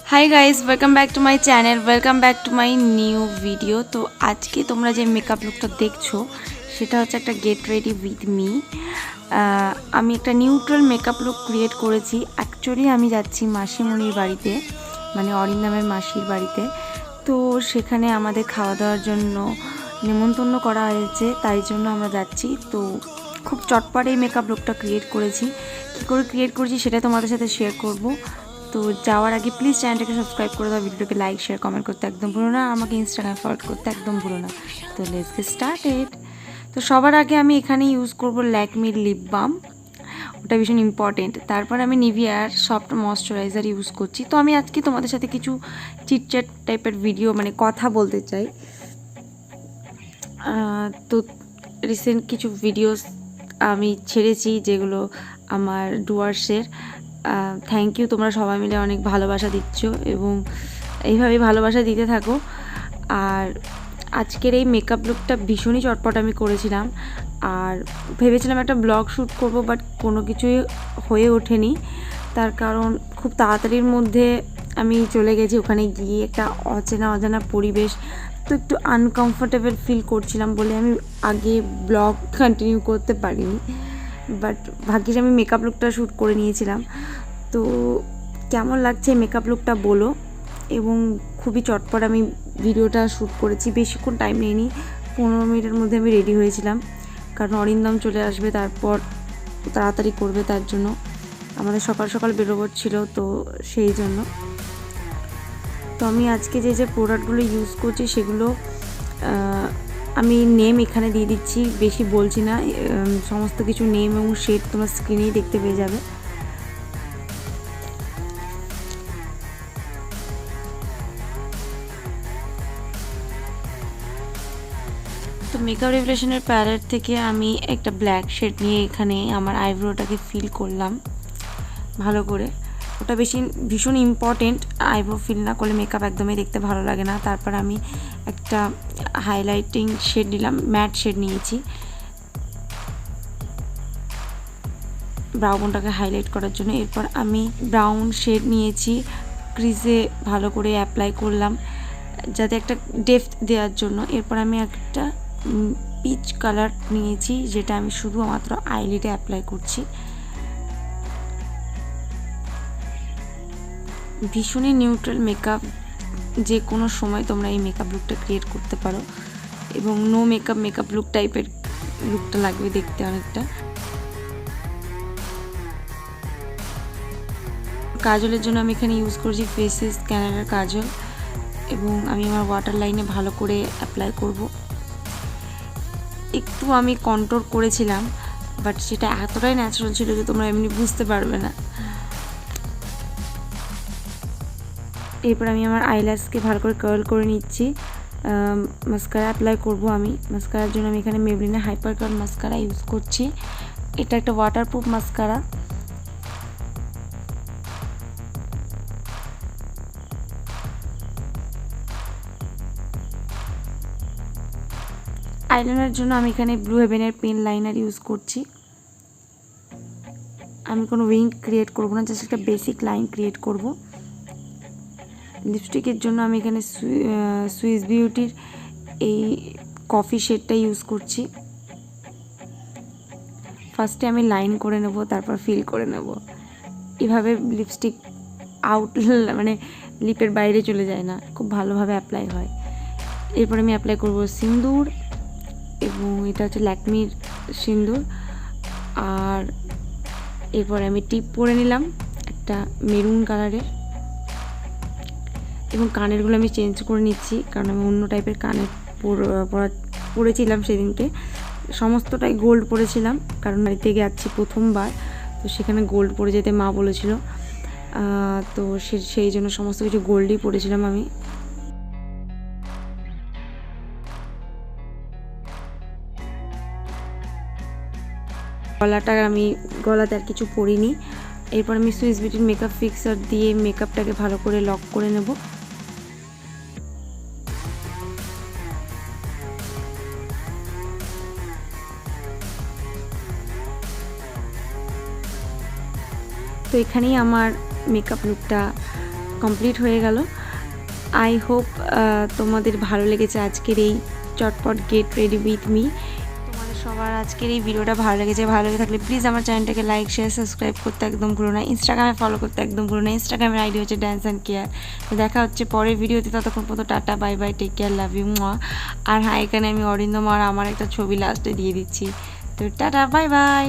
High guys welcome back to my channel welcome back to my new video. तो आज के तुम्हारा जो मेकअप लुकटा देखो सेटा होच्छे एकटा गेट रेडी उइथ मी। आमी एकटा निउट्रल मेकअप लुक क्रिएट करेছি। एक्चुअली आमी जाচ্ছি मासिमणिर बाड़ीते माने अरिंदामेर मासिर बाड़ीते। तो सेखाने आमादेर खाওয়া দাওয়ার জন্য निमंत्रण करा হয়েছে, তাই জন্য আমরা যাচ্ছি। তো খুব চটপট এই মেকআপ লুকটা ক্রিয়েট করেছি। কী করে ক্রিয়েট করেছি সেটা তোমাদের সাথে শেয়ার করব। तो যাওয়ার আগে প্লিজ চ্যানেলটাকে সাবস্ক্রাইব করে দাও, ভিডিওটাকে লাইক শেয়ার কমেন্ট করতে একদম ভুলো না, আমাকে ইনস্টাগ্রামে ফলো করতে একদম ভুলো না। তো লেটস গেট স্টার্টেড। তো সবার আগে আমি এখানে ইউজ করব ল্যাকমির লিপ বাম, ওটা ভীষণ ইম্পর্টেন্ট। তারপর আমি নিভিয়ার সফট ময়শ্চারাইজার ইউজ করছি। তো আমি আজকে তোমাদের সাথে কিছু চিটচ্যাট টাইপের ভিডিও মানে কথা বলতে চাই। তো রিসেন্ট কিছু ভিডিওস আমি ছেড়েছি যেগুলো আমার ডুয়ার্সের। থ্যাংক ইউ, তোমরা সবাই মিলে অনেক ভালোবাসা দিচ্ছ এবং এইভাবেই ভালোবাসা দিতে থাকো। আর আজকের এই মেকআপ লুকটা ভীষণই চটপট আমি করেছিলাম, আর ভেবেছিলাম একটা ব্লগ শ্যুট করব, বাট কোনো কিছুই হয়ে ওঠেনি। তার কারণ খুব তাড়াতাড়ির মধ্যে আমি চলে গেছি, ওখানে গিয়ে একটা অজানা পরিবেশ, তো একটু আনকমফোর্টেবল ফিল করছিলাম বলে আমি আগে ব্লগ কন্টিনিউ করতে পারিনি। বাট ভাগ্যিস আমি মেকআপ লুকটা শ্যুট করে নিয়েছিলাম। তো কেমন লাগছে মেকআপ লুকটা বলো। এবং খুবই চটপট আমি ভিডিওটা শ্যুট করেছি, বেশিক্ষণ টাইম নেয়নি, 15 মিনিটের মধ্যে আমি রেডি হয়েছিলাম। কারণ অরিন্দম চলে আসবে, তারপর তাড়াতাড়ি করবে, তার জন্য আমাদের সকাল সকাল বেরোবার ছিল, তো সেই জন্য। তো আমি আজকে যে প্রোডাক্টগুলো ইউজ করছি সেগুলো আমি নেম এখানে দিয়ে দিচ্ছি, বেশি বলছি না। সমস্ত কিছু নেম এবং শেড তোমার স্ক্রিনেই দেখতে পেয়ে যাবে। তো মেকআপ রেভলিউশনের প্যালেট থেকে আমি একটা ব্ল্যাক শেড নিয়ে এখানে আমার আইব্রোটাকে ফিল করলাম ভালো করে। ওটা ভীষণ ইম্পর্টেন্ট, আইব্রো ফিল না করলে মেকআপ একদমই দেখতে ভালো লাগে না। তারপর আমি একটা হাইলাইটিং শেড নিলাম, ম্যাট শেড নিয়েছি ব্রাউনটাকে হাইলাইট করার জন্য। এরপর আমি ব্রাউন শেড নিয়েছি, ক্রিজে ভালো করে অ্যাপ্লাই করলাম যাতে একটা ডেপথ দেওয়ার জন্য। এরপর আমি একটা পিচ কালার নিয়েছি, যেটা আমি শুধুমাত্র আইলিডে অ্যাপ্লাই করছি। ভীষণই নিউট্রাল মেকআপ, যে কোনো সময় তোমরা এই মেকআপ লুকটা ক্রিয়েট করতে পারো এবং নো মেকআপ লুক টাইপের লুকটা লাগবে দেখতে অনেকটা। কাজলের জন্য আমি এখানে ইউজ করছি ফেসেস ক্যানাডার কাজল, এবং আমি আমার ওয়াটার লাইনে ভালো করে অ্যাপ্লাই করব। একটু আমি কন্ট্রোল করেছিলাম, বাট সেটা এতটাই ন্যাচারাল ছিল যে তোমরা এমনি বুঝতে পারবে না। এরপর আমি আমার আইল্যাশকে ভালো করে কার্ল করে নিচ্ছি। মাস্কারা অ্যাপ্লাই করব আমি। মাস্কারার জন্য আমি এখানে মেবলিনের হাইপার কার্ল মাস্কারা ইউজ করছি। এটা একটা ওয়াটারপ্রুফ মাস্কারা। আইলাইনারের জন্য আমি এখানে ব্লু হেভেনের পেন লাইনার ইউজ করছি। আমি কোনো উইং ক্রিয়েট করব না, জাস্ট একটা বেসিক লাইন ক্রিয়েট করব। লিপস্টিকের জন্য আমি এখানে সুইস বিউটির এই কফি শেডটা ইউজ করছি। ফার্স্টে আমি লাইন করে নেব, তারপর ফিল করে নেব। এভাবে লিপস্টিক আউট মানে লিপের বাইরে চলে যায় না, খুব ভালোভাবে অ্যাপ্লাই হয়। এরপর আমি অ্যাপ্লাই করব সিন্দুর, এবং এটা হচ্ছে ল্যাকমির সিন্দুর। আর এরপর আমি টিপ পরে নিলাম একটা মেরুন কালারের, এবং কানেরগুলো আমি চেঞ্জ করে নিচ্ছি কারণ আমি অন্য টাইপের কানের পরেছিলাম সেদিনকে। সমস্তটাই গোল্ড পরেছিলাম কারণ বাড়িতে যাচ্ছি প্রথমবার, তো সেখানে গোল্ড পরে যেতে মা বলেছিল, তো সেই জন্য সমস্ত কিছু গোল্ডই পরেছিলাম আমি। গলাতে আর কিছু পরিনি। এরপর আমি সুইস বিউটির মেকআপ ফিক্সার দিয়ে মেকআপটাকে ভালো করে লক করে নেব। তো এখানেই আমার মেকআপ লুকটা কমপ্লিট হয়ে গেল। আই হোপ তোমাদের ভালো লেগেছে আজকের এই চটপট গেট রেডি উইথ মি। তোমাদের সবার আজকের এই ভিডিওটা ভালো লেগেছে, ভালো লেগে থাকলে প্লিজ আমার চ্যানেলটাকে লাইক শেয়ার সাবস্ক্রাইব করতে একদম ভুলো না। ইনস্টাগ্রামে ফলো করতে একদম ভুলো না। ইনস্টাগ্রামের আইডি হচ্ছে ড্যান্স অ্যান্ড কেয়ার। তো দেখা হচ্ছে পরের ভিডিওতে, ততক্ষণ পর্যন্ত tata bye bye, take care, love you. আর হ্যাঁ, এখানে আমি অরিন্দম আর আমার একটা ছবি লাস্টে দিয়ে দিচ্ছি। তো টাটা বাই বাই।